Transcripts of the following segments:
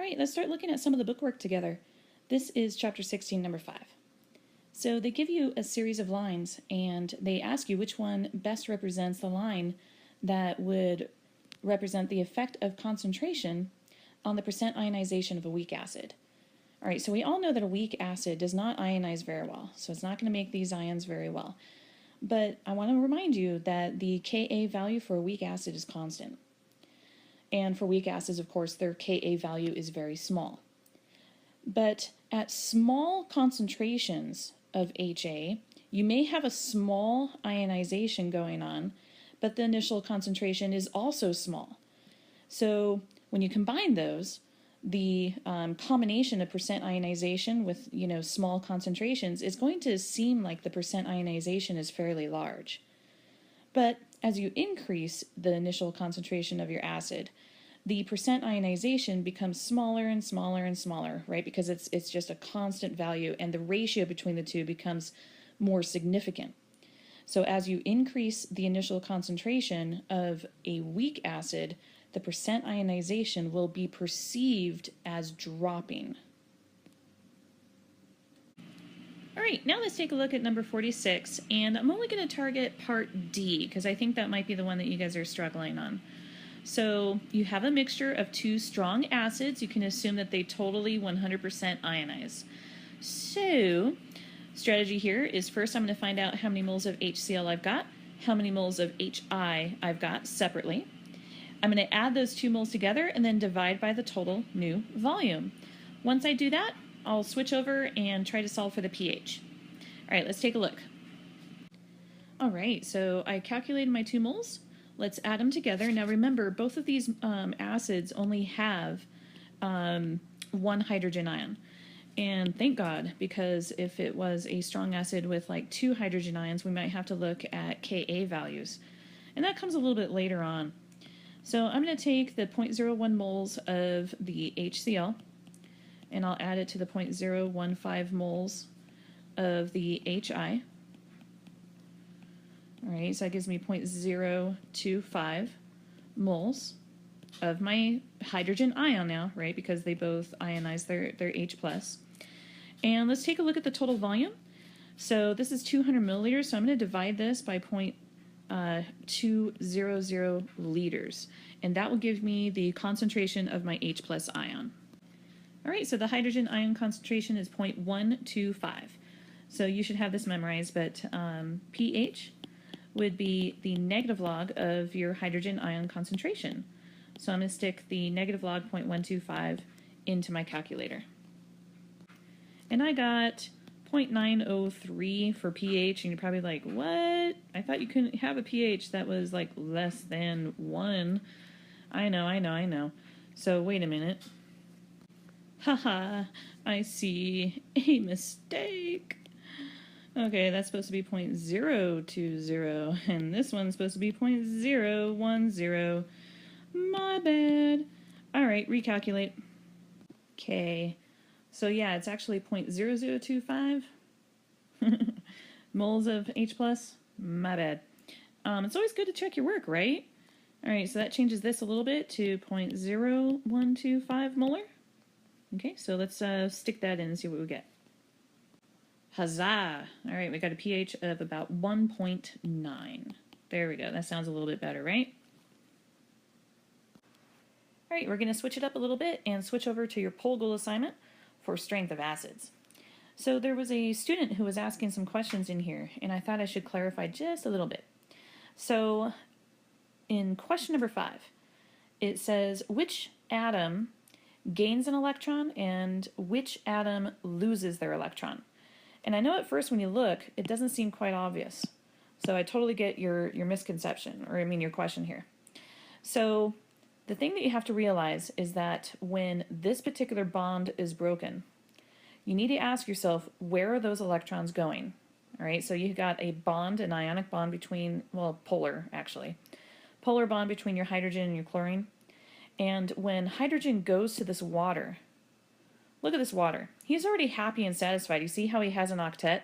right, let's start looking at some of the bookwork together. This is chapter 16, number 5. So they give you a series of lines and they ask you which one best represents the line that would represent the effect of concentration on the percent ionization of a weak acid. All right, so we all know that a weak acid does not ionize very well, so it's not going to make these ions very well. But I want to remind you that the Ka value for a weak acid is constant. And for weak acids, of course, their Ka value is very small. But at small concentrations of HA, you may have a small ionization going on, but the initial concentration is also small. So when you combine those, the combination of percent ionization with small concentrations is going to seem like the percent ionization is fairly large. But as you increase the initial concentration of your acid, the percent ionization becomes smaller and smaller and smaller, right? Because it's just a constant value, and the ratio between the two becomes more significant. So as you increase the initial concentration of a weak acid, the percent ionization will be perceived as dropping. All right, now let's take a look at number 46, and I'm only going to target part D because I think that might be the one that you guys are struggling on. So you have a mixture of two strong acids. You can assume that they totally 100% ionize. So strategy here is first I'm going to find out how many moles of HCl I've got, how many moles of HI I've got separately. I'm going to add those 2 moles together and then divide by the total new volume. Once I do that, I'll switch over and try to solve for the pH. All right, let's take a look. All right, so I calculated my 2 moles. Let's add them together. Now remember, both of these acids only have 1 hydrogen ion. And thank God, because if it was a strong acid with like 2 hydrogen ions, we might have to look at Ka values. And that comes a little bit later on. So I'm going to take the 0.01 moles of the HCl, and I'll add it to the 0.015 moles of the HI. All right, so that gives me 0.025 moles of my hydrogen ion now, right, because they both ionize their H+. And let's take a look at the total volume. So this is 200 milliliters, so I'm going to divide this by 0.200 liters, and that will give me the concentration of my H+ ion. All right, so the hydrogen ion concentration is 0.125. So you should have this memorized, but pH would be the negative log of your hydrogen ion concentration. So I'm going to stick the negative log 0.125 into my calculator. And I got 0.903 for pH, and you're probably like, what? I thought you couldn't have a pH that was like less than 1. I know. So wait a minute. Haha, I see a mistake. Okay, that's supposed to be 0.020, and this one's supposed to be 0.010. My bad. All right, recalculate. Okay. So yeah, it's actually 0.0025 moles of H+. My bad. It's always good to check your work, right? All right, so that changes this a little bit to 0.0125 molar. Okay, so let's stick that in and see what we get. Huzzah! All right, we got a pH of about 1.9. There we go. That sounds a little bit better, right? All right, we're going to switch it up a little bit and switch over to your POGIL assignment for strength of acids. So there was a student who was asking some questions in here, and I thought I should clarify just a little bit. So in question number 5, it says which atom gains an electron and which atom loses their electron. And I know at first when you look, it doesn't seem quite obvious. So I totally get your misconception, or I mean your question here. So the thing that you have to realize is that when this particular bond is broken, you need to ask yourself, where are those electrons going? All right, so you've got a bond, an ionic bond between, well, polar actually, polar bond between your hydrogen and your chlorine. And when hydrogen goes to this water, look at this water. He's already happy and satisfied. You see how he has an octet?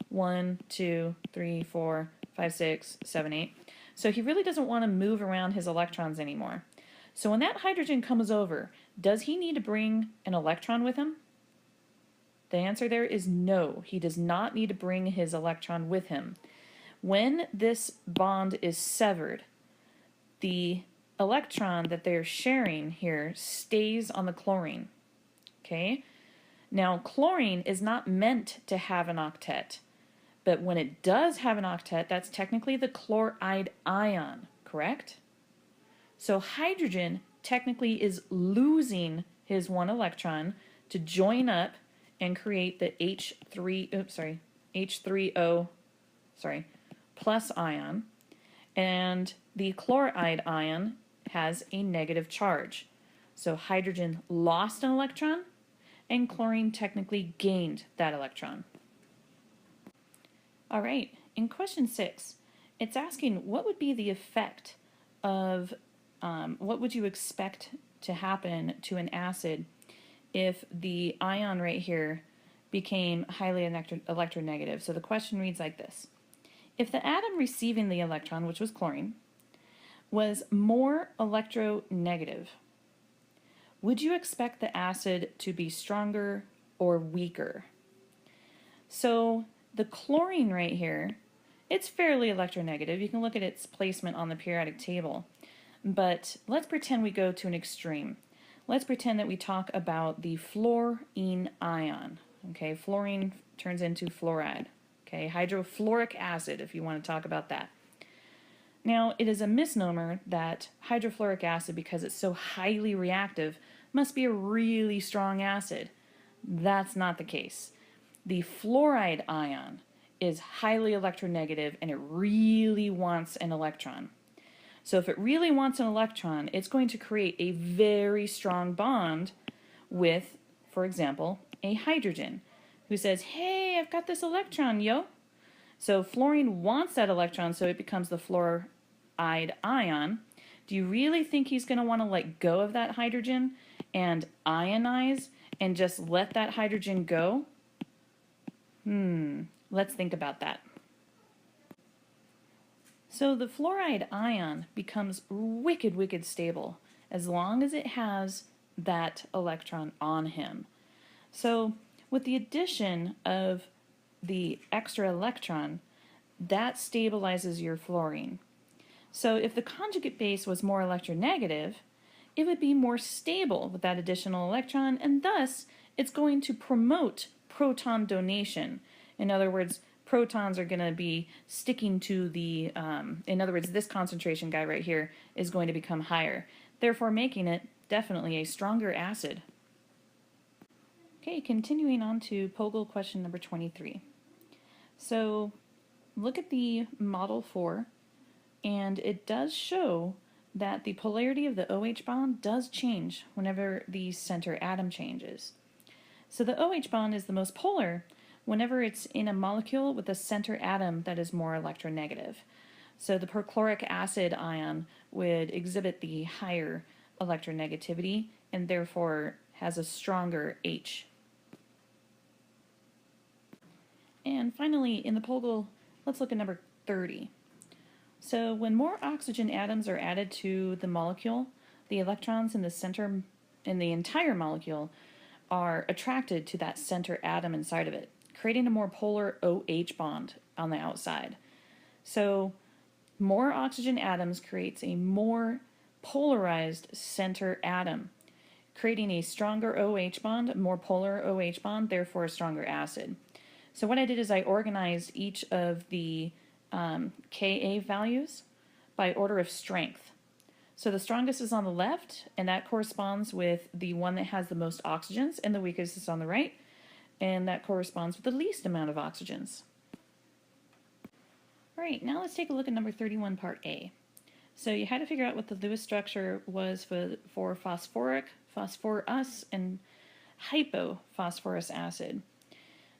1, 2, 3, 4, 5, 6, 7, 8. So he really doesn't want to move around his electrons anymore. So when that hydrogen comes over, does he need to bring an electron with him? The answer there is no. He does not need to bring his electron with him. When this bond is severed, the electron that they're sharing here stays on the chlorine. Okay? Now, chlorine is not meant to have an octet, but when it does have an octet, that's technically the chloride ion, correct? So hydrogen technically is losing his one electron to join up and create the H3O plus ion, and the chloride ion has a negative charge. So hydrogen lost an electron, and chlorine technically gained that electron. All right, in question 6, it's asking what would be the effect of, what would you expect to happen to an acid if the ion right here became highly electronegative. So the question reads like this. If the atom receiving the electron, which was chlorine, was more electronegative, would you expect the acid to be stronger or weaker? So the chlorine right here, it's fairly electronegative. You can look at its placement on the periodic table. But let's pretend we go to an extreme. Let's pretend that we talk about the fluorine ion. Okay, fluorine turns into fluoride. Okay, hydrofluoric acid, if you want to talk about that. Now, it is a misnomer that hydrofluoric acid, because it's so highly reactive, must be a really strong acid. That's not the case. The fluoride ion is highly electronegative and it really wants an electron. So if it really wants an electron, it's going to create a very strong bond with, for example, a hydrogen who says, hey, I've got this electron, yo. So fluorine wants that electron, so it becomes the fluoride ion. Do you really think he's going to want to let go of that hydrogen and ionize and just let that hydrogen go? Let's think about that. So the fluoride ion becomes wicked stable as long as it has that electron on him. So with the addition of the extra electron, that stabilizes your fluorine. So if the conjugate base was more electronegative, it would be more stable with that additional electron, and thus it's going to promote proton donation. In other words, protons are going to be sticking to the, in other words, this concentration guy right here is going to become higher, therefore making it definitely a stronger acid. Okay, continuing on to POGIL question number 23. So look at the model 4, and it does show that the polarity of the OH bond does change whenever the center atom changes. So the OH bond is the most polar whenever it's in a molecule with a center atom that is more electronegative. So the perchloric acid ion would exhibit the higher electronegativity and therefore has a stronger H. And finally, in the POGIL, let's look at number 30. So when more oxygen atoms are added to the molecule, the electrons in the center, in the entire molecule, are attracted to that center atom inside of it, creating a more polar OH bond on the outside. So more oxygen atoms creates a more polarized center atom, creating a stronger OH bond, a more polar OH bond, therefore a stronger acid. So what I did is I organized each of the Ka values by order of strength. So the strongest is on the left, and that corresponds with the one that has the most oxygens, and the weakest is on the right, and that corresponds with the least amount of oxygens. All right, now let's take a look at number 31, part A. So you had to figure out what the Lewis structure was for phosphoric, phosphorus, and hypophosphorus acid.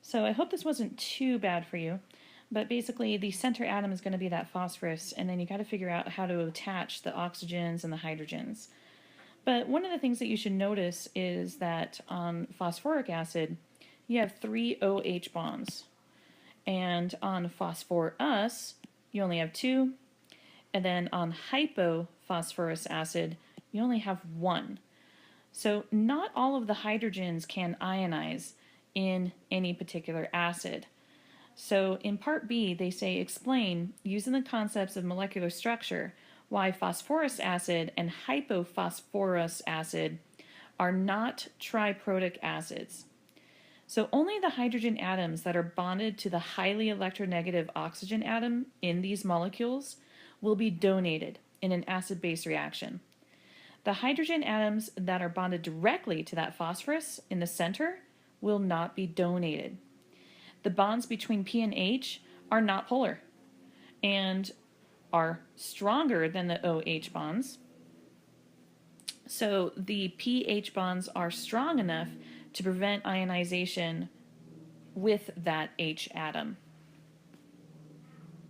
So I hope this wasn't too bad for you, but basically the center atom is going to be that phosphorus, and then you got to figure out how to attach the oxygens and the hydrogens. But one of the things that you should notice is that on phosphoric acid, you have 3 OH bonds. And on phosphorus, you only have 2. And then on hypophosphorus acid, you only have one. So not all of the hydrogens can ionize in any particular acid. So in part B, they say explain, using the concepts of molecular structure, why phosphorus acid and hypophosphorus acid are not triprotic acids. So only the hydrogen atoms that are bonded to the highly electronegative oxygen atom in these molecules will be donated in an acid-base reaction. The hydrogen atoms that are bonded directly to that phosphorus in the center will not be donated. The bonds between P and H are not polar and are stronger than the OH bonds. So the pH bonds are strong enough to prevent ionization with that H atom.